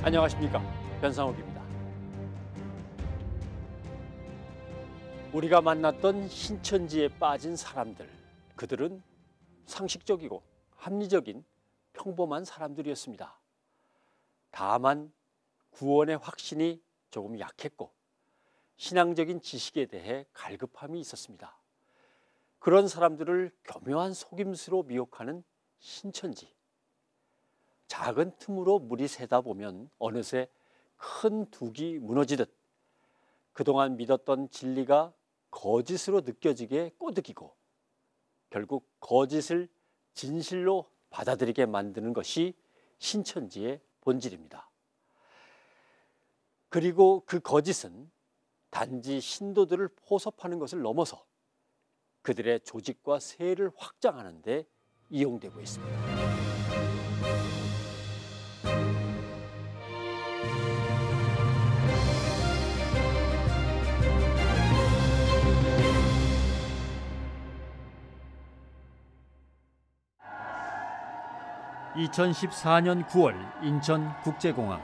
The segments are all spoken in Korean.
안녕하십니까, 변상욱입니다. 우리가 만났던 신천지에 빠진 사람들, 그들은 상식적이고 합리적인 평범한 사람들이었습니다. 다만 구원의 확신이 조금 약했고 신앙적인 지식에 대해 갈급함이 있었습니다. 그런 사람들을 교묘한 속임수로 미혹하는 신천지. 작은 틈으로 물이 새다 보면 어느새 큰 둑이 무너지듯 그동안 믿었던 진리가 거짓으로 느껴지게 꼬드기고 결국 거짓을 진실로 받아들이게 만드는 것이 신천지의 본질입니다. 그리고 그 거짓은 단지 신도들을 포섭하는 것을 넘어서 그들의 조직과 세를 확장하는 데 이용되고 있습니다. 2014년 9월 인천국제공항.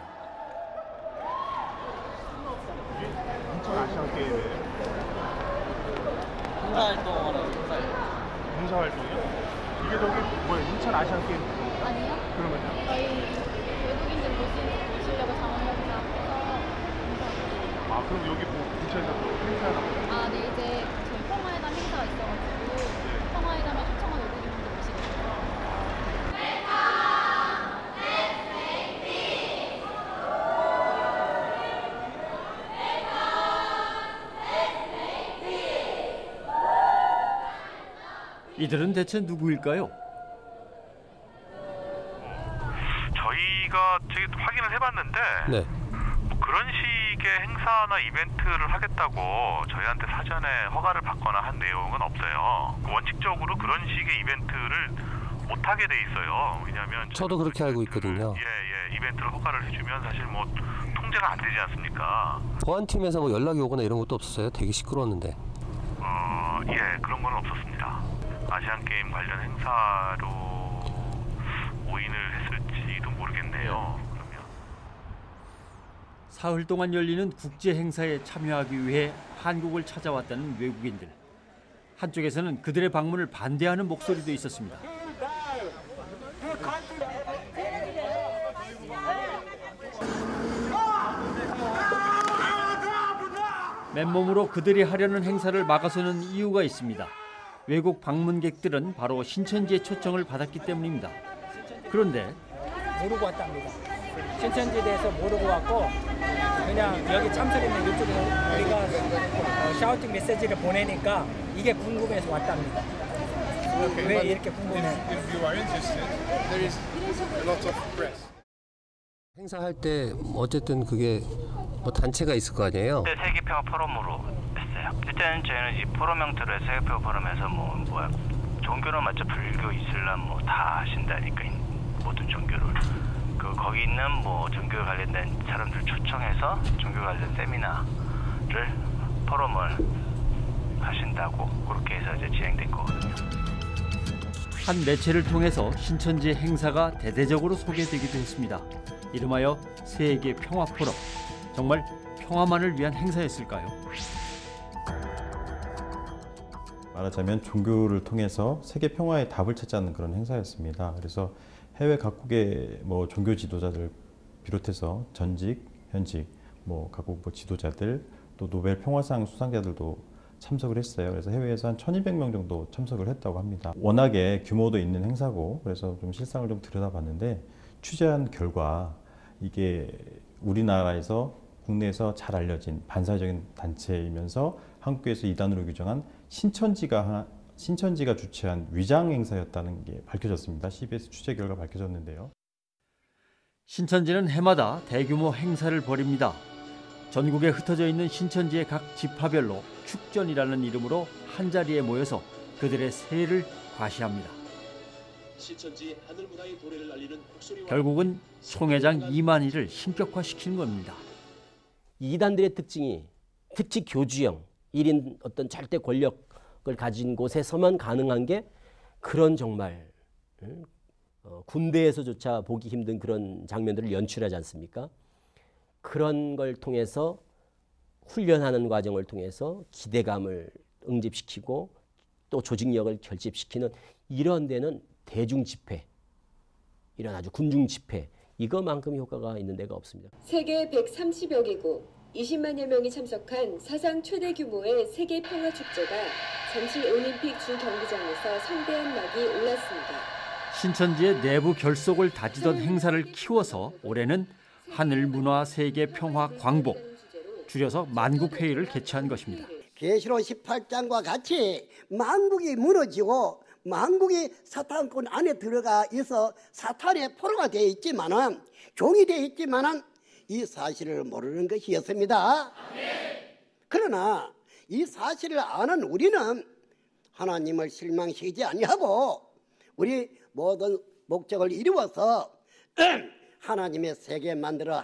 인천 아시안게임에 봉사활동이요? 이게 저기 뭐예요? 인천 아시안게임? 아니요. 그러면요? 저희 외국인들 모시려고 장원영사 해서 아, 그럼 여기 뭐 근처에서 또 행사나? 아, 네, 이제 저희 평화회담 행사가 있어가지고 평화회담에 초청한 외국인분들 모시려고. 이들은 대체 누구일까요? 저희가 확인을 해봤는데 네. 그런 식의 행사나 이벤트를 하겠다고 저희한테 사전에 허가를 받거나 한 내용은 없어요. 원칙적으로 그런 식의 이벤트를 못하게 돼 있어요. 왜냐하면 저도 그렇게 알고 있거든요. 예, 이벤트를 허가를 해주면 사실 뭐 통제가 안 되지 않습니까? 보안팀에서 뭐 연락이 오거나 이런 것도 없었어요? 되게 시끄러웠는데. 예, 그런 건 없었습니다. 아시안게임 관련 행사로 오인을 했을지도 모르겠네요. 그러면 사흘 동안 열리는 국제 행사에 참여하기 위해 한국을 찾아왔다는 외국인들. 한쪽에서는 그들의 방문을 반대하는 목소리도 있었습니다. 맨몸으로 그들이 하려는 행사를 막아서는 이유가 있습니다. 외국 방문객들은 바로 신천지의 초청을 받았기 때문입니다. 그런데 모르고 왔답니다. 신천지에 대해서 모르고 왔고 그냥 여기 참석했는 이쪽에서 우리가 샤우팅 메시지를 보내니까 이게 궁금해서 왔답니다. 왜 이렇게 궁금해? 행사할 때 어쨌든 그게 뭐 단체가 있을 거 아니에요? 네, 세계평화 포럼으로 했어요. 일단 저희는 이 포럼 형태로 해서 세계평화 포럼에서 종교는 맞죠? 불교, 이슬람 뭐 다 하신다니까 모든 종교를 거기 있는 뭐 종교 관련된 사람들 초청해서 종교 관련 세미나를 포럼을 하신다고 그렇게 해서 이제 진행된 거거든요. 한 매체를 통해서 신천지의 행사가 대대적으로 소개되기도 했습니다. 이름하여 세계 평화 포럼. 정말 평화만을 위한 행사였을까요? 말하자면 종교를 통해서 세계 평화의 답을 찾자는 그런 행사였습니다. 그래서 해외 각국의 뭐 종교 지도자들 비롯해서 전직, 현직, 뭐 각국 뭐 지도자들 또 노벨 평화상 수상자들도 참석을 했어요. 그래서 해외에서 한 1,200명 정도 참석을 했다고 합니다. 워낙에 규모도 있는 행사고 그래서 좀 실상을 좀 들여다봤는데 취재한 결과 이게 우리나라에서 국내에서 잘 알려진 반사적인 단체이면서 한국에서 이단으로 규정한 신천지가 주최한 위장 행사였다는 게 밝혀졌습니다. CBS 취재 결과 밝혀졌는데요. 신천지는 해마다 대규모 행사를 벌입니다. 전국에 흩어져 있는 신천지의 각 지파별로 축전이라는 이름으로 한자리에 모여서 그들의 세를 과시합니다. 신천지 하늘문화의 도래를 알리는 결국은 총회장 이만희를 신격화시키는 겁니다. 이단들의 특징이 특히 교주형, 1인 어떤 절대 권력을 가진 곳에서만 가능한 게 그런 정말 군대에서조차 보기 힘든 그런 장면들을 연출하지 않습니까? 그런 걸 통해서 훈련하는 과정을 통해서 기대감을 응집시키고 또 조직력을 결집시키는 이런 데는 대중 집회, 이런 아주 군중 집회, 이거만큼 효과가 있는 데가 없습니다. 세계 130여 개국 20만여 명이 참석한 사상 최대 규모의 세계 평화 축제가 잠실 올림픽 주경기장에서 성대한 막이 올랐습니다. 신천지의 내부 결속을 다지던 행사를 키워서 올해는 하늘문화 세계 평화 광복, 줄여서 만국회의를 개최한 것입니다. 계시록 18장과 같이 만국이 무너지고 만국이 사탄권 안에 들어가 있어 사탄의 포로가 되어 있지만은 종이 되어 있지만은 이 사실을 모르는 것이었습니다. 그러나 이 사실을 아는 우리는 하나님을 실망시키지 아니하고 우리 모든 목적을 이루어서 하나님의 세계 만들어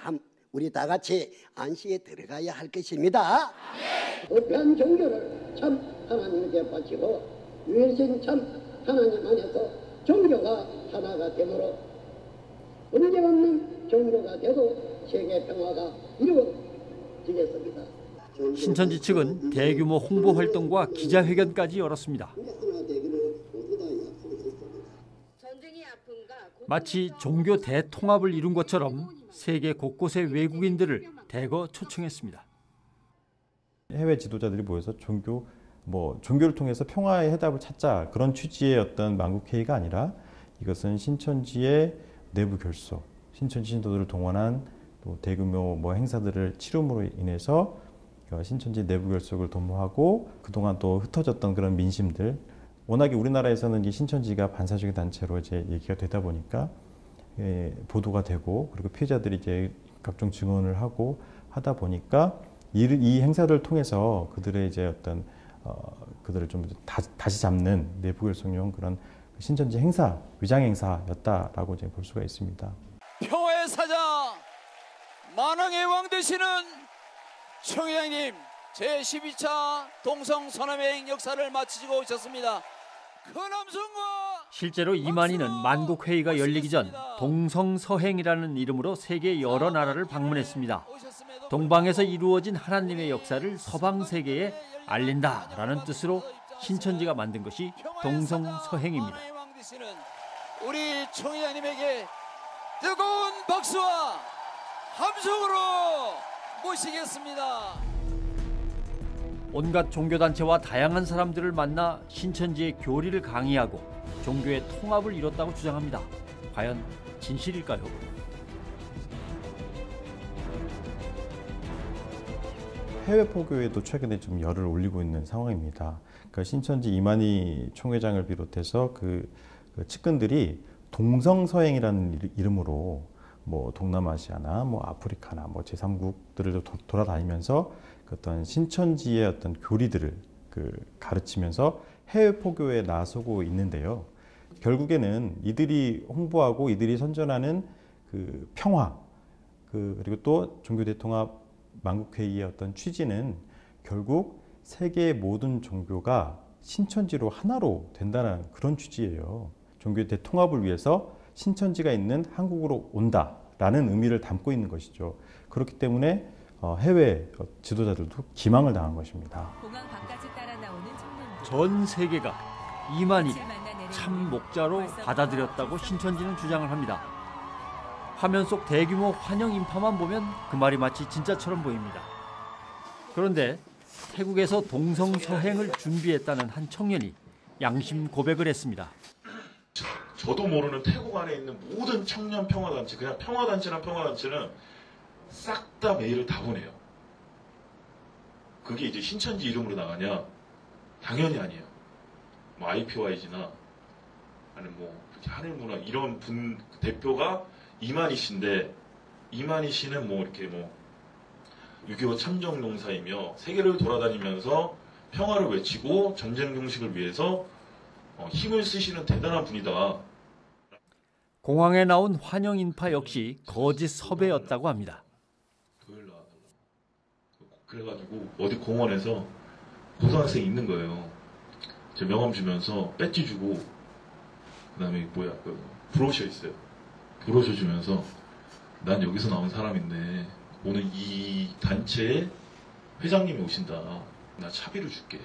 우리 다 같이 안식에 들어가야 할 것입니다. 부패한 종교를 참 하나님께 바치고 유일신 참 하나님 안에서 종교가 하나가 되므로 문제없는 종교가 되고 세계 평화가 이루어지겠습니다. 신천지 측은 대규모 홍보 활동과 기자회견까지 열었습니다. 마치 종교 대통합을 이룬 것처럼 세계 곳곳의 외국인들을 대거 초청했습니다. 해외 지도자들이 모여서 종교를 통해서 평화의 해답을 찾자, 그런 취지의 어떤 만국회의가 아니라 이것은 신천지의 내부 결속, 신천지 신도들을 동원한 또 대규모 행사들을 치름으로 인해서 신천지 내부 결속을 도모하고 그동안 또 흩어졌던 그런 민심들, 워낙에 우리나라에서는 이 신천지가 반사적인 단체로 이제 얘기가 되다 보니까 보도가 되고, 그리고 피해자들이 이제 각종 증언을 하고 하다 보니까 이 행사를 통해서 그들의 이제 어떤 그들을 좀 다시 잡는 내부 결속용 그런 신천지 행사, 위장 행사였다라고 이제 볼 수가 있습니다. 평화의 사자, 만왕의 왕 되시는 총회장님, 제12차 동성선언행 역사를 마치고 오셨습니다. 실제로 이만희는 만국회의가 열리기 전 동성서행이라는 이름으로 세계 여러 나라를 방문했습니다. 동방에서 이루어진 하나님의 역사를 서방 세계에 알린다라는 뜻으로 신천지가 만든 것이 동성서행입니다. 우리 총회장님에게 뜨거운 박수와 함성으로 모시겠습니다. 온갖 종교단체와 다양한 사람들을 만나 신천지의 교리를 강의하고 종교의 통합을 이뤘다고 주장합니다. 과연 진실일까요? 해외 포교에도 최근에 좀 열을 올리고 있는 상황입니다. 그러니까 신천지 이만희 총회장을 비롯해서 그 측근들이 동성서행이라는 이름으로 동남아시아나 아프리카나 제3국들을 돌아다니면서 어떤 신천지의 어떤 교리들을 가르치면서 해외 포교에 나서고 있는데요. 결국에는 이들이 홍보하고 이들이 선전하는 평화, 그리고 또 종교 대통합 만국회의의 어떤 취지는 결국 세계의 모든 종교가 신천지로 하나로 된다는 그런 취지예요. 종교 대통합을 위해서 신천지가 있는 한국으로 온다라는 의미를 담고 있는 것이죠. 그렇기 때문에 해외 지도자들도 기망을 당한 것입니다. 전 세계가 이만희를 참 목자로 받아들였다고 신천지는 주장을 합니다. 화면 속 대규모 환영 인파만 보면 그 말이 마치 진짜처럼 보입니다. 그런데 태국에서 동성서행을 준비했다는 한 청년이 양심 고백을 했습니다. 저도 모르는 태국 안에 있는 모든 청년 평화단체, 그냥 평화단체는 싹 다 메일을 다 보내요. 그게 이제 신천지 이름으로 나가냐? 당연히 아니에요. IPYG나 아니면 하늘문화 이런 분 대표가 이만희 씨인데, 이만희 씨는 이렇게 6.25 참정용사이며 세계를 돌아다니면서 평화를 외치고 전쟁 종식을 위해서 힘을 쓰시는 대단한 분이다. 공항에 나온 환영 인파 역시 거짓 섭외였다고 합니다. 그래가지고 어디 공원에서 고등학생이 있는 거예요. 제 명함 주면서 배지 주고, 그다음에 브로셔 있어요. 브로셔 주면서 난 여기서 나온 사람인데 오늘 이 단체의 회장님이 오신다. 나 차비를 줄게.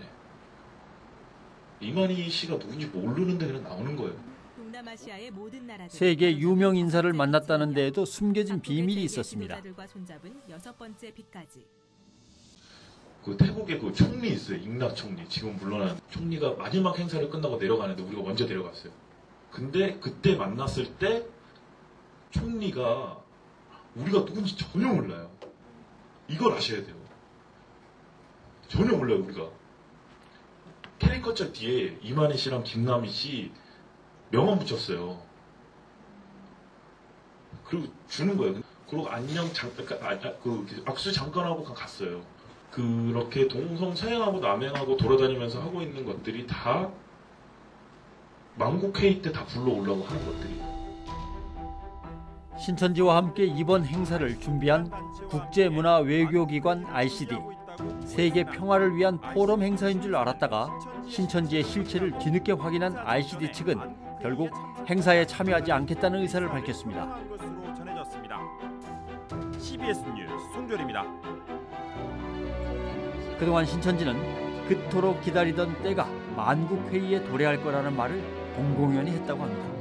이만희 씨가 누군지 모르는데 그냥 나오는 거예요. 세계 유명 인사를 만났다는 데에도 숨겨진 비밀이 있었습니다. 그 태국에 그 총리 있어요. 잉락 총리. 지금 물러난 총리가 마지막 행사를 끝나고 내려가는데 우리가 먼저 내려갔어요. 근데 그때 만났을 때 총리가 우리가 누군지 전혀 몰라요. 이걸 아셔야 돼요. 전혀 몰라요, 우리가. 캐리커처 뒤에 이만희 씨랑 김남희 씨 명함 붙였어요. 그리고 주는 거예요. 그리고 안녕 악수 잠깐 하고 갔어요. 그렇게 동성서행하고 남행하고 돌아다니면서 하고 있는 것들이 다 만국회의 때 다 불러오려고 하는 것들이에요. 신천지와 함께 이번 행사를 준비한 국제문화외교기관 ICD, 세계 평화를 위한 포럼 행사인 줄 알았다가 신천지의 실체를 뒤늦게 확인한 ICD 측은 결국 행사에 참여하지 않겠다는 의사를 밝혔습니다. CBS 뉴스 송별입니다. 그동안 신천지는 그토록 기다리던 때가 만국회의에 도래할 거라는 말을 공공연히 했다고 합니다.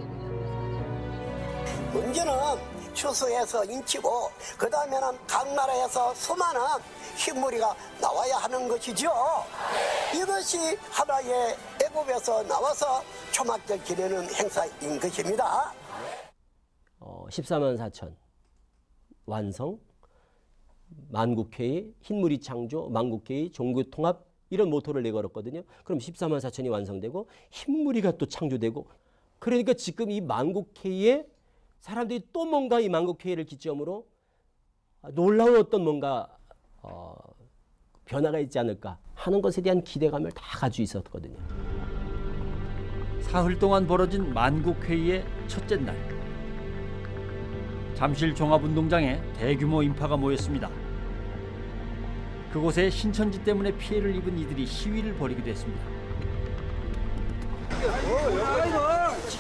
문제는 추수해서 인치고 그 다음에는 각 나라에서 수많은 흰무리가 나와야 하는 것이죠. 이것이 하나의 애국에서 나와서 초막절 기리는 행사인 것입니다. 14만 4천 완성, 만국회의, 흰무리 창조, 만국회의, 종교통합 이런 모토를 내걸었거든요. 그럼 14만 4천이 완성되고 흰무리가 또 창조되고, 그러니까 지금 이 만국회의에 사람들이 또 뭔가 이 만국회의를 기점으로 놀라운 어떤 뭔가 변화가 있지 않을까 하는 것에 대한 기대감을 다 가지고 있었거든요. 사흘 동안 벌어진 만국회의의 첫째 날, 잠실 종합운동장에 대규모 인파가 모였습니다. 그곳에 신천지 때문에 피해를 입은 이들이 시위를 벌이기도 했습니다.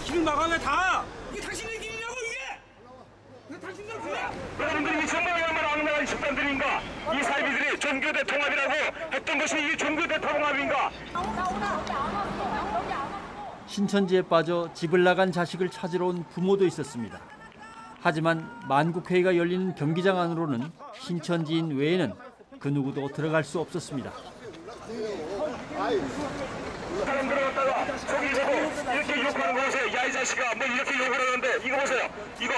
길 나가네 다. 이게 당신의 길이냐고 이게? 이게 당신들 길이야? 여러분들이 정말야말로 악랄한 집단들인가? 이 사이비들이 종교대 통합이라고 했던 것이 이 종교대 통합인가? 신천지에 빠져 집을 나간 자식을 찾으러 온 부모도 있었습니다. 하지만 만국회의가 열리는 경기장 안으로는 신천지인 외에는 그 누구도 들어갈 수 없었습니다. 사람 들어갔다가 저기 보고 이렇게 욕하는 거 보세요. 야 이 자식아 뭐 이렇게 욕을 하는데 이거 보세요. 이거.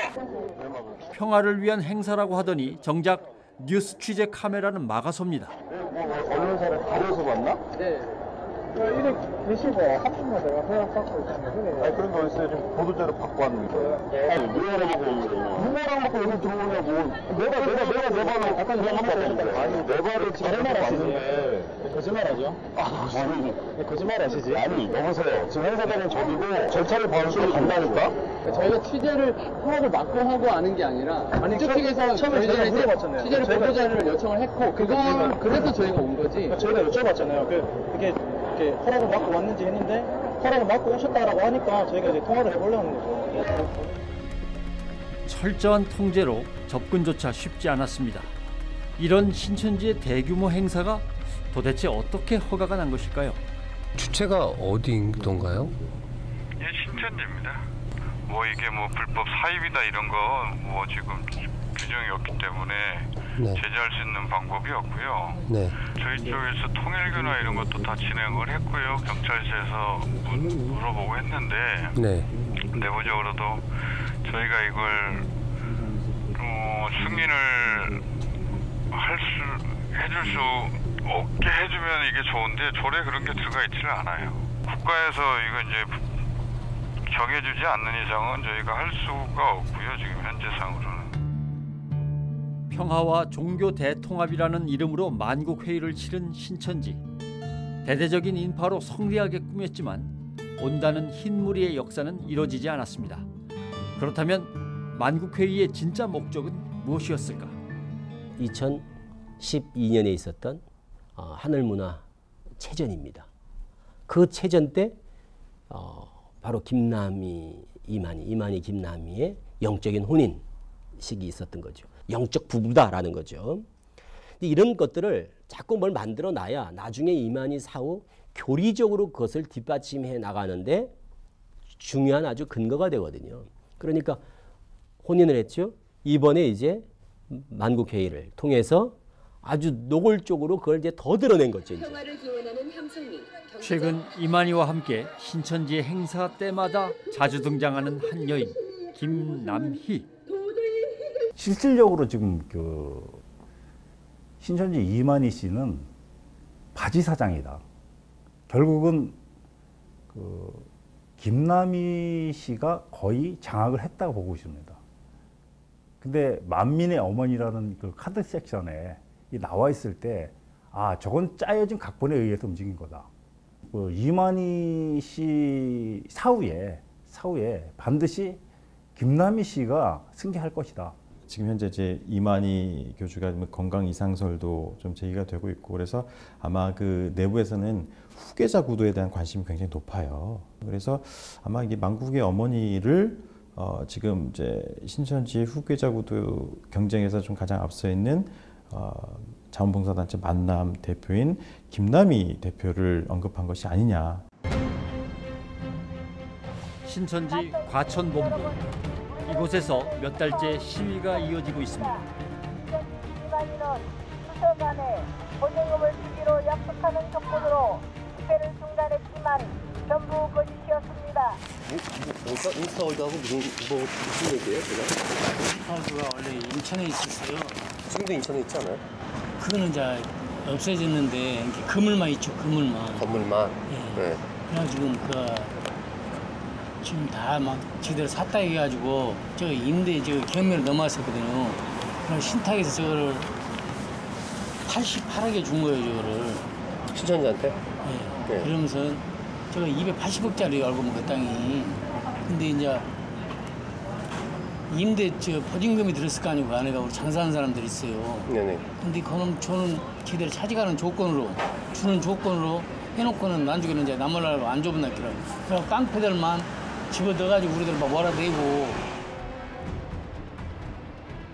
평화를 위한 행사라고 하더니 정작 뉴스 취재 카메라는 막아섭니다. 언론사를 가려서 봤나? 네. 이래 계시고 한 분만 내가 허락받고 있잖아요. 아니 그런 거 있어요. 지금 보도자료 받고 왔는데. 아니 누구랑 먹고 오는 거예요? 누구랑 먹고 여기 들어오냐고. 내가 내 발로 약간 이런 거 같은데. 아니 내 발을 지금 봤는데. 거짓말하죠? 아니 거짓말 하시지? 아니 여보세요. 지금 행사장은 저기고 절차를 밟으시고 간다니까? 저희가 취재를 통합을 막고 하고 하는 게 아니라 이쪽에서 저희가 물어봤잖아요. 취재를 보도자료를 요청을 했고 그건 그래서 저희가 온 거지. 저희가 여쭤봤잖아요. 이게 허락을 받고 왔는지 했는데 허락을 받고 오셨다라고 하니까 저희가 이제 통화를 해보려는 거죠. 철저한 통제로 접근조차 쉽지 않았습니다. 이런 신천지의 대규모 행사가 도대체 어떻게 허가가 난 것일까요? 주체가 어디인가요? 예, 신천지입니다. 뭐 이게 뭐 불법 사입이다 이런 거 뭐 지금 규정이 없기 때문에 네. 제재할 수 있는 방법이 없고요. 네. 저희 쪽에서 통일교나 이런 것도 다 진행을 했고요. 경찰서에서 물어보고 했는데 네. 내부적으로도 저희가 이걸 승인을 해줄 수 없게 해주면 이게 좋은데 조례 그런 게 들어가 있지를 않아요. 국가에서 이거 이제 정해주지 않는 이상은 저희가 할 수가 없고요. 지금 현재상으로는. 평화와 종교 대통합이라는 이름으로 만국회의를 치른 신천지. 대대적인 인파로 성대하게 꾸몄지만 온다는 흰무리의 역사는 이뤄지지 않았습니다. 그렇다면 만국회의의 진짜 목적은 무엇이었을까? 2012년에 있었던 하늘문화 체전입니다. 그 체전 때 바로 김남희, 이만희 김남희의 영적인 혼인식이 있었던 거죠. 영적 부부다라는 거죠. 근데 이런 것들을 자꾸 뭘 만들어 놔야 나중에 이만희 사후 교리적으로 그것을 뒷받침해 나가는데 중요한 아주 근거가 되거든요. 그러니까 혼인을 했죠. 이번에 이제 만국회의를 통해서 아주 노골적으로 그걸 이제 더 드러낸 거죠. 이제. 최근 이만희와 함께 신천지의 행사 때마다 자주 등장하는 한 여인 김남희. 실질적으로 지금 그 신천지 이만희 씨는 바지 사장이다. 결국은 그 김남희 씨가 거의 장악을 했다고 보고 있습니다. 근데 만민의 어머니라는 그 카드 섹션에 나와 있을 때, 아, 저건 짜여진 각본에 의해서 움직인 거다. 그 이만희 씨 사후에 반드시 김남희 씨가 승계할 것이다. 지금 현재 이제 이만희 교주가 건강 이상설도 좀 제기가 되고 있고, 그래서 아마 그 내부에서는 후계자 구도에 대한 관심이 굉장히 높아요. 그래서 아마 이게 만국의 어머니를 지금 이제 신천지 후계자 구도 경쟁에서 좀 가장 앞서 있는 자원봉사단체 만남 대표인 김남희 대표를 언급한 것이 아니냐. 신천지 과천본부. 이곳에서 몇 달째 시위가 이어지고 있습니다. 이만희는 수서간에 보증금을 주기로 약속하는 조건으로 집회를 중단했지만 전부 거짓이었습니다. 인스타월드하고 무슨 얘기예요, 제가? 인스타월드가 원래 인천에 있었어요. 지금도 인천에 있지 않아요? 그거는 이제 없어졌는데 그물만 있죠, 그물만. 건물만. 예. 네. 그래가지고 지금 다 막 지대로 샀다 해가지고 저 임대 저 경매를 넘어왔었거든요. 그럼 신탁에서 저거를 88억에 준 거예요, 저거를. 신천지한테? 예. 네. 그러면서 저거 280억짜리 알고 보면 그 땅이. 근데 이제 임대 저 보증금이 들었을 거 아니고 그 안에가 우리 장사하는 사람들이 있어요. 네네. 근데 그럼 저는 지대로 차지가는 조건으로 주는 조건으로 해놓고는 나중에는 이제 남으려고 안 좁은 놨더라고. 그래서 깡패들만 집어넣어가지고 우리들 막 몰아내고.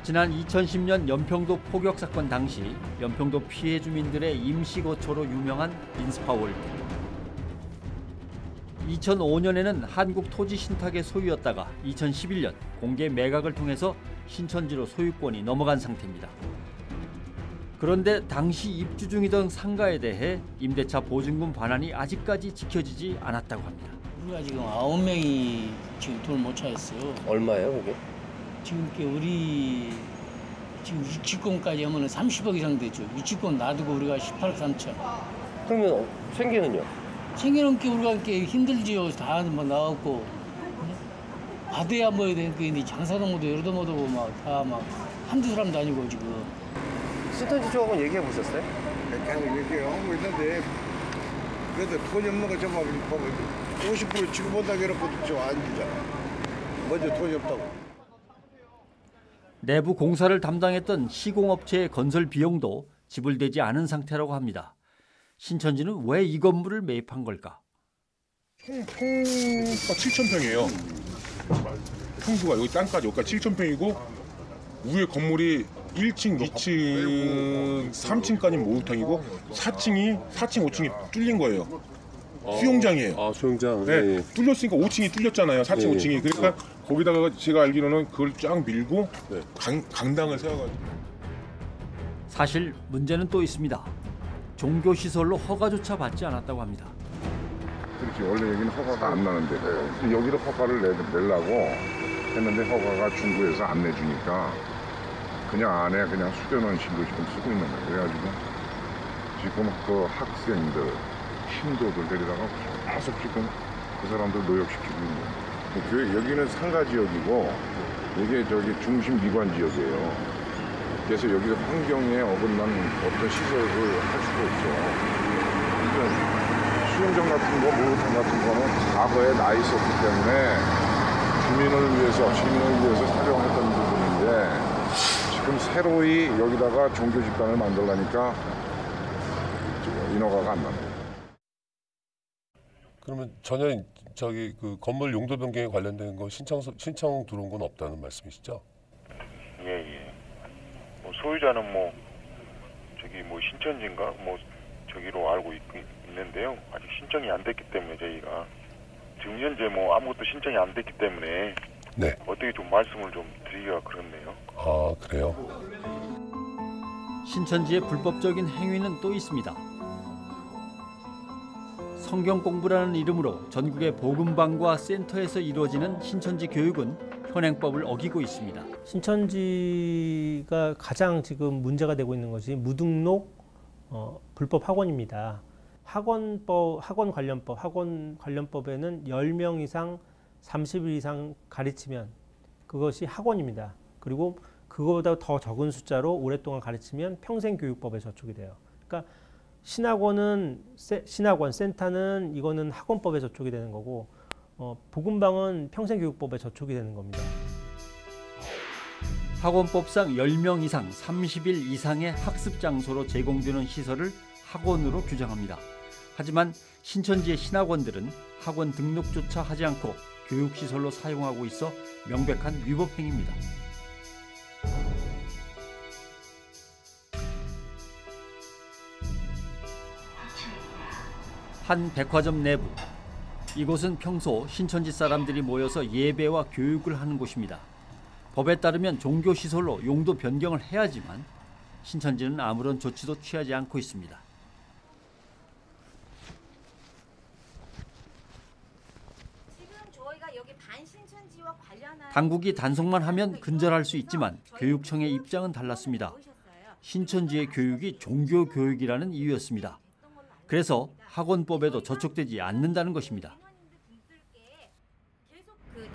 지난 2010년 연평도 포격 사건 당시 연평도 피해 주민들의 임시거처로 유명한 인스파월드. 2005년에는 한국토지신탁의 소유였다가 2011년 공개 매각을 통해서 신천지로 소유권이 넘어간 상태입니다. 그런데 당시 입주 중이던 상가에 대해 임대차 보증금 반환이 아직까지 지켜지지 않았다고 합니다. 우리가 지금 9명이 지금 돈을 못 차였어요. 얼마예요, 그게? 지금 우리 지금 유치권까지 하면 30억 이상 되죠. 유치권 놔두고 우리가 18억 3천. 그러면 생계는요? 생계는 게 우리가 이렇게 힘들지요. 다 막 나왔고 받아야 뭐 해야 되는데 장사도 못하고 열도 못하고 막 다 막 한두 사람도 아니고 지금. 신천지 쪽하고 얘기해 보셨어요? 계속 얘기하고 있는데 그래도 돈이 없는 거 정말 50% 지급한다고 해놓고도 저 안 주잖아. 먼저 돈이 없다고. 내부 공사를 담당했던 시공업체의 건설 비용도 지불되지 않은 상태라고 합니다. 신천지는 왜 이 건물을 매입한 걸까? 통수가 7,000평이에요. 통수가 여기 땅까지 여기까지 7,000평이고 위에 건물이 1층, 2층, 3층까지 목욕탕이고 4층, 5층이 뚫린 거예요. 수영장이에요. 아, 수영장. 네, 예. 뚫렸으니까 5층이 뚫렸잖아요. 4층, 예. 5층이. 그러니까 거기다가 제가 알기로는 그걸 쫙 밀고 강당을 세워가지고. 사실 문제는 또 있습니다. 종교시설로 허가조차 받지 않았다고 합니다. 그렇지. 원래 여기는 허가가 안 나는데 여기로 허가를 내려고 했는데 허가가 중구에서 안 내주니까 그냥 안에 그냥 수련원 신도 지금 쓰고 있는 거예요. 그래가지고 지금 그 학생들, 신도들 데리다가 계속 지금 그 사람들 노역시키고 있는 거예요. 여기는 상가 지역이고 이게 저기 중심 미관 지역이에요. 그래서 여기서 환경에 어긋난 어떤 시설을 할 수가 없죠. 그러니까 수영장 같은 거, 목욕탕 같은 거는 과거에 나 있었기 때문에 시민을 위해서 사용했던 부분인데 지금 새로이 여기다가 종교 집단을 만들려니까 인허가가 안 납니다. 그러면 전혀 저기 그 건물 용도 변경에 관련된 거 신청 들어온 건 없다는 말씀이시죠? 예. 소유자는 뭐 신천지인가 저기로 알고 있는데요. 아직 신청이 안 됐기 때문에 저희가 지금 현재 아무것도 신청이 안 됐기 때문에 네. 어떻게 좀 말씀을 좀 드리기가 그렇네요. 아, 그래요? 신천지의 불법적인 행위는 또 있습니다. 성경 공부라는 이름으로 전국의 복음방과 센터에서 이루어지는 신천지 교육은 현행법을 어기고 있습니다. 신천지가 가장 지금 문제가 되고 있는 것이 무등록 불법 학원입니다. 학원 관련법에는 10명 이상 30일 이상 가르치면 그것이 학원입니다. 그리고 그거보다 더 적은 숫자로 오랫동안 가르치면 평생교육법에 저촉이 돼요. 그러니까 신학원, 센터는 이거는 학원법에 저촉이 되는 거고 복음방은 평생교육법에 저촉이 되는 겁니다. 학원법상 10명 이상 30일 이상의 학습 장소로 제공되는 시설을 학원으로 규정합니다. 하지만 신천지의 신학원들은 학원 등록조차 하지 않고 교육시설로 사용하고 있어 명백한 위법 행위입니다. 한 백화점 내부. 이곳은 평소 신천지 사람들이 모여서 예배와 교육을 하는 곳입니다. 법에 따르면 종교시설로 용도 변경을 해야지만 신천지는 아무런 조치도 취하지 않고 있습니다. 당국이 단속만 하면 근절할 수 있지만 교육청의 입장은 달랐습니다. 신천지의 교육이 종교교육이라는 이유였습니다. 그래서 학원법에도 저촉되지 않는다는 것입니다.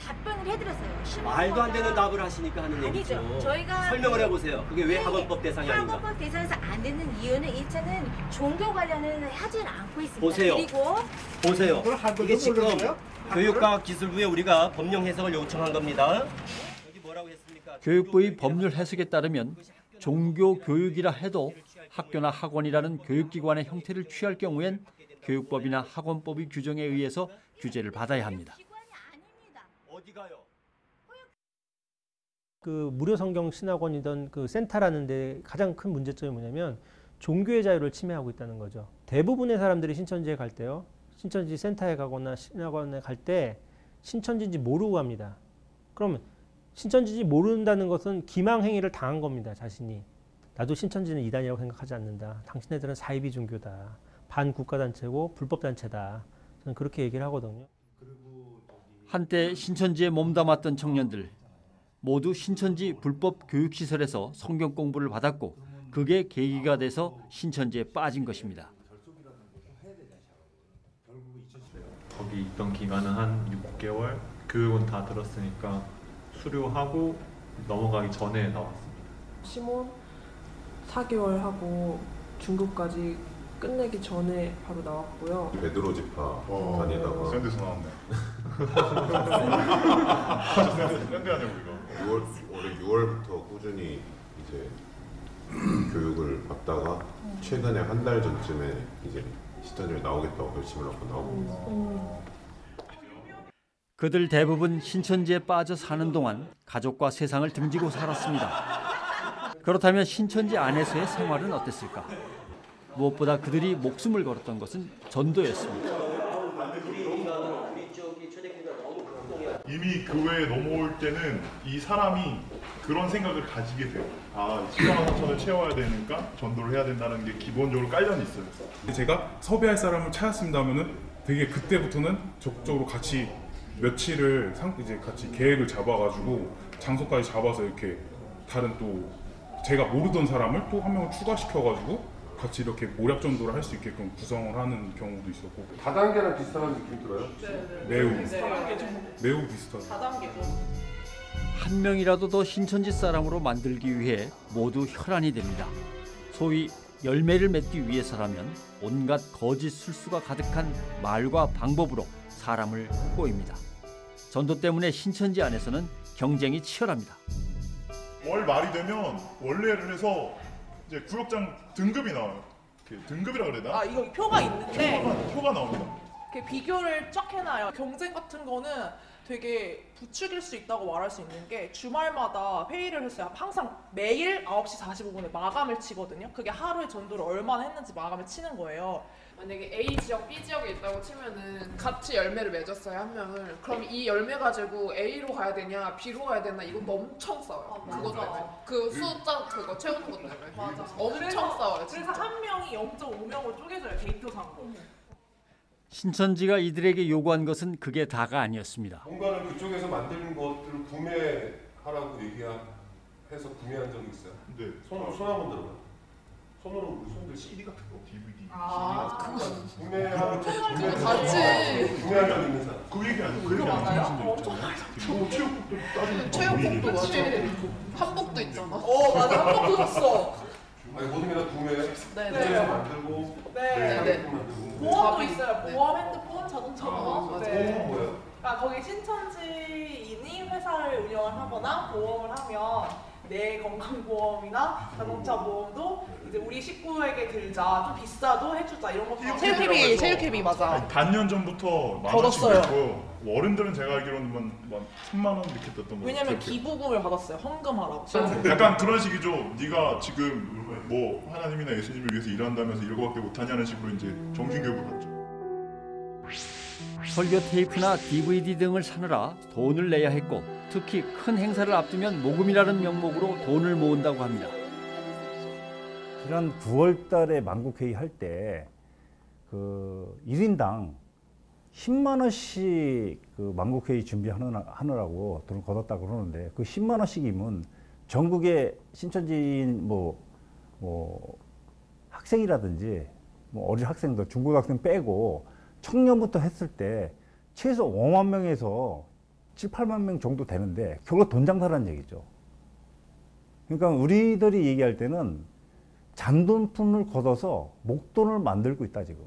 답변을 해드렸어요. 말도 안 되는 답을 하시니까 하는 얘기죠. 아니죠. 저희가 설명을 해보세요. 그게 왜 학원법 대상이 아닌가? 학원법 대상에서 안 되는 이유는 일차는 종교 관련은 하지는 않고 있습니다. 보세요. 그리고 보세요. 이게 지금 교육과학기술부에 우리가 법령 해석을 요청한 겁니다. 여기 뭐라고 했습니까? 교육부의 법률 해석에 따르면 종교 교육이라 해도 학교나 학원이라는 교육기관의 형태를 취할 경우엔 교육법이나 학원법의 규정에 의해서 규제를 받아야 합니다. 그 무료 성경 신학원이던 그 센터라는 데 가장 큰 문제점이 뭐냐면 종교의 자유를 침해하고 있다는 거죠. 대부분의 사람들이 신천지에 갈 때요. 신천지 센터에 가거나 신학원에 갈 때 신천지인지 모르고 갑니다. 그러면 신천지인지 모른다는 것은 기망 행위를 당한 겁니다. 자신이. 나도 신천지는 이단이라고 생각하지 않는다. 당신네들은 사이비 종교다. 반국가단체고 불법단체다. 저는 그렇게 얘기를 하거든요. 한때 신천지에 몸담았던 청년들 모두 신천지 불법 교육시설에서 성경 공부를 받았고 그게 계기가 돼서 신천지에 빠진 것입니다. 거기 있던 기간은 한 6개월, 교육은 다 들었으니까 수료하고 넘어가기 전에 나왔습니다. 심원 4개월 하고 중급까지 끝내기 전에 바로 나왔고요. 베드로 지파 다니다가 센 데서 나왔네. 센데 아니야 우리가. 올해 6월부터 꾸준히 이제 교육을 받다가 최근에 한 달 전쯤에 이제 신천지를 나오겠다고 결심을 하고 나오고 그들 대부분 신천지에 빠져 사는 동안 가족과 세상을 등지고 살았습니다. 그렇다면 신천지 안에서의 생활은 어땠을까? 무엇보다 그들이 목숨을 걸었던 것은 전도였습니다. 이미 교회에 넘어올 때는 이 사람이 그런 생각을 가지게 돼요. 아, 7만 4천을 채워야 되니까 전도를 해야 된다는 게 기본적으로 깔려 있어요. 제가 섭외할 사람을 찾았습니다 하면은 되게 그때부터는 적극적으로 같이 며칠을 이제 같이 계획을 잡아가지고 장소까지 잡아서 이렇게 다른 또 제가 모르던 사람을 또 한 명을 추가시켜가지고 같이 이렇게 모략 전도를 할 수 있게끔 구성을 하는 경우도 있었고. 다단계랑 비슷한 느낌 들어요? 매우 비슷하죠. 한 명이라도 더 신천지 사람으로 만들기 위해 모두 혈안이 됩니다. 소위 열매를 맺기 위해서라면 온갖 거짓 술수가 가득한 말과 방법으로 사람을 꼬입니다. 전도 때문에 신천지 안에서는 경쟁이 치열합니다. 월 말이 되면 원래를 해서 이제 구역장 등급이 나와요. 등급이라 그래야 되나? 아, 이거 표가 있는데 표가 나옵니다. 이렇게 비교를 쫙 해놔요. 경쟁 같은 거는 되게 부추길 수 있다고 말할 수 있는 게 주말마다 회의를 했어요. 항상 매일 9시 45분에 마감을 치거든요. 그게 하루에 전도를 얼마나 했는지 마감을 치는 거예요. 만약에 A 지역, B 지역에 있다고 치면은 같이 열매를 맺었어요, 한 명을. 그럼 이 열매 가지고 A로 가야 되냐, B로 가야 되나 이것도 엄청 싸워요. 그것 때문에. 그 숫자 그거 채우는 것 때문에. 맞아. 엄청 싸워요, 진짜. 그래서 한 명이 0.5명으로 쪼개져요, 데이터상으로. 신천지가 이들에게 요구한 것은 그게 다가 아니었습니다. 공간을 그쪽에서 만드는 것들을 구매하라고 얘기해서 구매한 적이 있어요? 네. 손 한번 들어봐요. 손으로 우리 손들 CD 같은 거, DVD. 구매하는 거 같이 구매한 적 있는 사람. 그 얘기 아니고 그 얘기 아니고 체육복도 따지는 체육복도 맞아. 한복도 있잖아. 맞아. 한복도 샀어. 아니 모든 게 다 구매해. 네. 만들고. 네. 보험도 있어요. 보험, 핸드폰, 자동차 보험. 맞아. 보험은 뭐야? 그러니까 거기 신천지인이 회사를 운영을 하거나 보험을 하면 내 건강보험이나 자동차 보험도 이제 우리 식구에게 들자, 좀 비싸도 해주자 이런 거. 체육회비 맞아. 반년 전부터 걷었어요. 어른들은 제가 알기로는 만 3만 원 이렇게 떴던 거. 왜냐면 기부금을 받았어요. 헌금하라고. 약간 그런 식이죠. 네가 지금 뭐 하나님이나 예수님을 위해서 일한다면서 이거밖에 못하냐는 식으로 이제 정신교육을 받죠. 설교 테이프나 DVD 등을 사느라 돈을 내야 했고 특히 큰 행사를 앞두면 모금이라는 명목으로 돈을 모은다고 합니다. 지난 9월 달에 만국회의 할 때 그 1인당 10만 원씩 그 만국회의 준비하느라고 돈을 걷었다고 그러는데 그 10만 원씩이면 전국의 신천지인 뭐 학생이라든지 뭐 어린 학생들, 중고등학생 빼고 청년부터 했을 때 최소 5만 명에서 7, 8만 명 정도 되는데 결국 돈 장사라는 얘기죠. 그러니까 우리들이 얘기할 때는 잔돈푼을 걷어서 목돈을 만들고 있다 지금.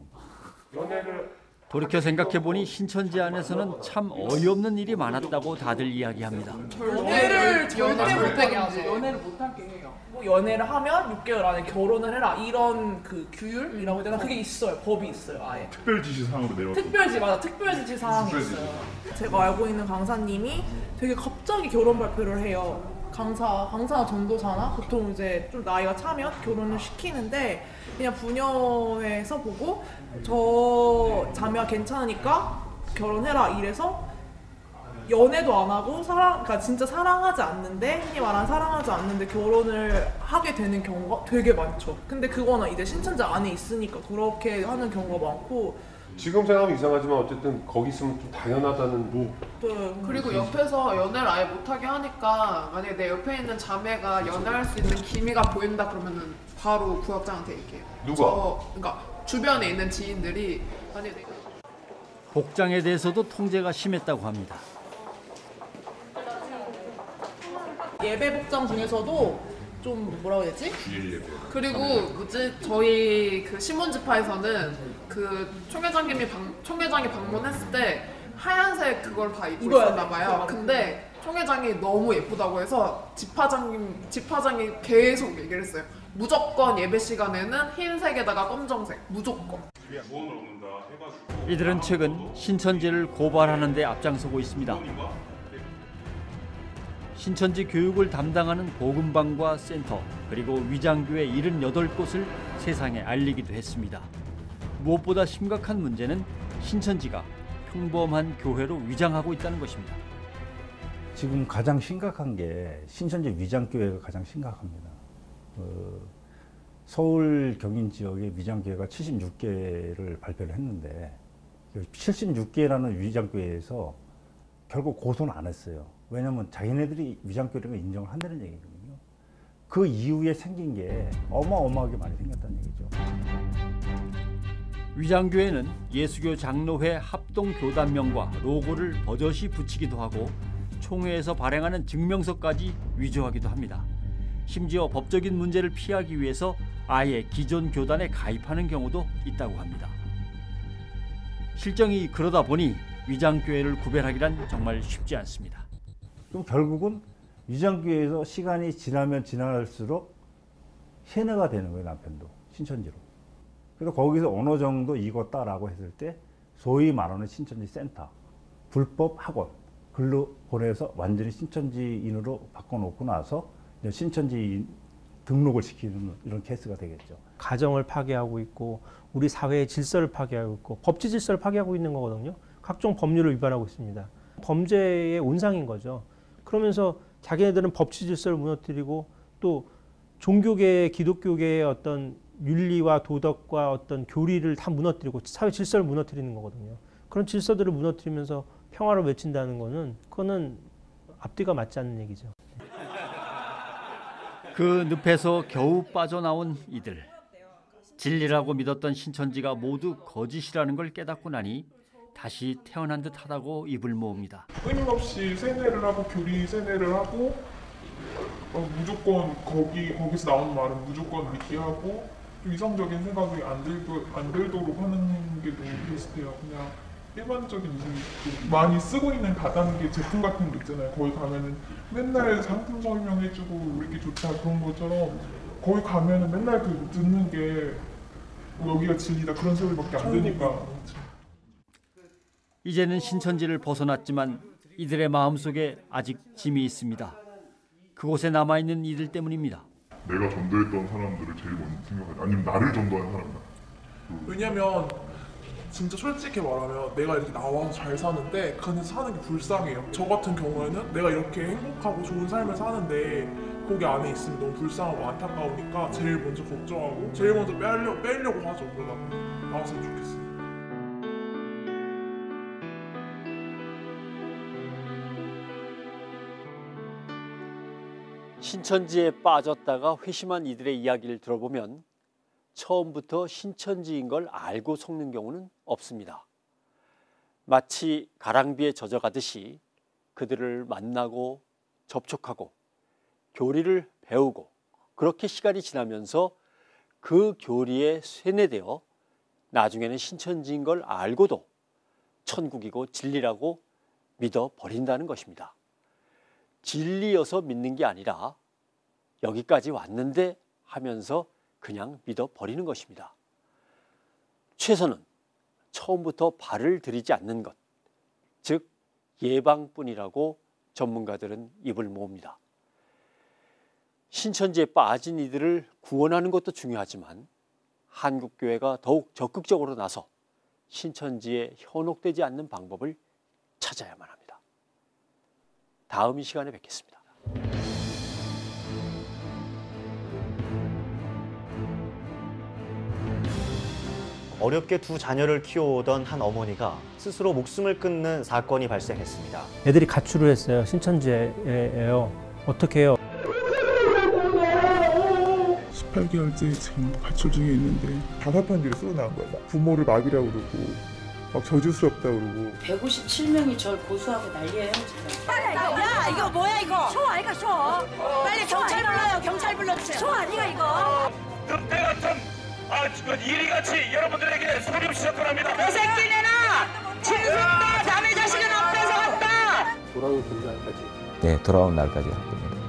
돌이켜 생각해보니 신천지 안에서는 참 어이없는 일이 많았다고 다들 이야기합니다. 연애를 절대 못하게 하죠. 연애를 못하게 해요. 뭐 연애를 하면 6개월 안에 결혼을 해라 이런 그 규율이라고 해야 되나 그게 있어요. 법이 있어요. 아예. 특별지시사항으로 내려왔어요. 특별지시 사항이 있어요. 제가 알고 있는 강사님이 되게 갑자기 결혼 발표를 해요. 강사나 전도사나 보통 이제 좀 나이가 차면 결혼을 시키는데 그냥 부녀회에서 보고 저 자매가 괜찮으니까 결혼해라 이래서 연애도 안 하고 그러니까 진짜 사랑하지 않는데 흔히 말하는 사랑하지 않는데 결혼을 하게 되는 경우가 되게 많죠. 근데 그거는 이제 신천지 안에 있으니까 그렇게 하는 경우가 많고. 지금 생각하면 이상하지만 어쨌든 거기 있으면 좀 당연하다는 네. 그리고 옆에서 연애를 아예 못하게 하니까 만약에 내 옆에 있는 자매가 연애할 수 있는 기미가 보인다 그러면은 바로 구역장한테 얘기해요. 누가? 그러니까 주변에 있는 지인들이 만약에 내가 복장에 대해서도 통제가 심했다고 합니다. 예배 복장 중에서도 좀 뭐라고 해야 되지? 그리고 뭐지 저희 그 신문지파에서는 그 총회장이 방문했을 때 하얀색 그걸 다 입고 있었나 봐요. 근데 총회장이 너무 예쁘다고 해서 집화장이 계속 얘기를 했어요. 무조건 예배 시간에는 흰색에다가 검정색 무조건. 이들은 최근 신천지를 고발하는 데 앞장서고 있습니다. 신천지 교육을 담당하는 복음방과 센터 그리고 위장교회 78곳을 세상에 알리기도 했습니다. 무엇보다 심각한 문제는 신천지가 평범한 교회로 위장하고 있다는 것입니다. 지금 가장 심각한 게 신천지 위장교회가 가장 심각합니다. 서울 경인 지역의 위장교회가 76개를 발표를 했는데 76개라는 위장교회에서 결국 고소는 안 했어요. 왜냐하면 자기네들이 위장교회를 인정을 한다는 얘기거든요. 그 이후에 생긴 게 어마어마하게 많이 생겼다는 얘기죠. 위장교회는 예수교 장로회 합동교단명과 로고를 버젓이 붙이기도 하고 총회에서 발행하는 증명서까지 위조하기도 합니다. 심지어 법적인 문제를 피하기 위해서 아예 기존 교단에 가입하는 경우도 있다고 합니다. 실정이 그러다 보니 위장교회를 구별하기란 정말 쉽지 않습니다. 그럼 결국은 위장교회에서 시간이 지나면 지날수록 세뇌가 되는 거예요, 남편도. 신천지로. 그래서 거기서 어느 정도 익었다라고 했을 때 소위 말하는 신천지 센터, 불법 학원 글로 보내서 완전히 신천지인으로 바꿔놓고 나서 이제 신천지인 등록을 시키는 이런 케이스가 되겠죠. 가정을 파괴하고 있고 우리 사회의 질서를 파괴하고 있고 법치 질서를 파괴하고 있는 거거든요. 각종 법률을 위반하고 있습니다. 범죄의 온상인 거죠. 그러면서 자기네들은 법치 질서를 무너뜨리고 또 종교계의 기독교계의 어떤 윤리와 도덕과 어떤 교리를 다 무너뜨리고 사회 질서를 무너뜨리는 거거든요. 그런 질서들을 무너뜨리면서 평화를 외친다는 거는 그거는 앞뒤가 맞지 않는 얘기죠. 그 늪에서 겨우 빠져나온 이들. 진리라고 믿었던 신천지가 모두 거짓이라는 걸 깨닫고 나니 다시 태어난 듯하다고 입을 모읍니다. 끊임없이 세뇌를 하고 교리 세뇌를 하고 무조건 거기서 나오는 말은 무조건 믿게 하고 좀 이성적인 생각이 안 들도록 하는 게 너무 비슷해요. 그냥 일반적인 많이 쓰고 있는 다단계 제품 같은 거 있잖아요. 거기 가면은 맨날 상품 설명해주고 이렇게 좋다 그런 것처럼 거기 가면은 맨날 그 듣는 게 여기가 진리다 그런 소리밖에 안 들으니까. 이제는 신천지를 벗어났지만 이들의 마음속에 아직 짐이 있습니다. 그곳에 남아있는 이들 때문입니다. 내가 전도했던 사람들을 제일 먼저 생각하지 아니면 나를 전도한 사람들. 왜냐면 진짜 솔직히 말하면 내가 이렇게 나와서 잘 사는데 그 안에서 사는 게 불쌍해요. 저 같은 경우에는 내가 이렇게 행복하고 좋은 삶을 사는데 거기 안에 있으면 너무 불쌍하고 안타까우니까 제일 먼저 걱정하고 제일 먼저 빼려고 하죠. 그러다 나왔으면 좋겠어요. 신천지에 빠졌다가 회심한 이들의 이야기를 들어보면 처음부터 신천지인 걸 알고 속는 경우는 없습니다. 마치 가랑비에 젖어가듯이 그들을 만나고 접촉하고 교리를 배우고 그렇게 시간이 지나면서 그 교리에 세뇌되어 나중에는 신천지인 걸 알고도 천국이고 진리라고 믿어버린다는 것입니다. 진리여서 믿는 게 아니라 여기까지 왔는데 하면서 그냥 믿어버리는 것입니다. 최선은 처음부터 발을 들이지 않는 것, 즉 예방뿐이라고 전문가들은 입을 모읍니다. 신천지에 빠진 이들을 구원하는 것도 중요하지만 한국교회가 더욱 적극적으로 나서 신천지에 현혹되지 않는 방법을 찾아야만 합니다. 다음 이 시간에 뵙겠습니다. 어렵게 두 자녀를 키워오던 한 어머니가 스스로 목숨을 끊는 사건이 발생했습니다. 애들이 가출을 했어요. 신천지예요. 어떻게 해요? 18개월째 지금 가출 중에 있는데 다사편지를 쓰고 나온 거야. 부모를 마귀라고 그러고 막 저주스럽다고 그러고 157명이 절 고소하고 난리예요 지금. 야 이거 뭐야 이거? 쇼 아이가 쇼. 빨리 경찰 불러요. 경찰 불러주세요. 쇼 아니가 이거. 늑대 같은 지금 이리같이 여러분들에게 소리 없이 접근합니다. 그 새끼네나 짐승도 남의 자식은 안 뺏어갔다. 돌아오는 날까지. 네, 돌아온 날까지 할 겁니다.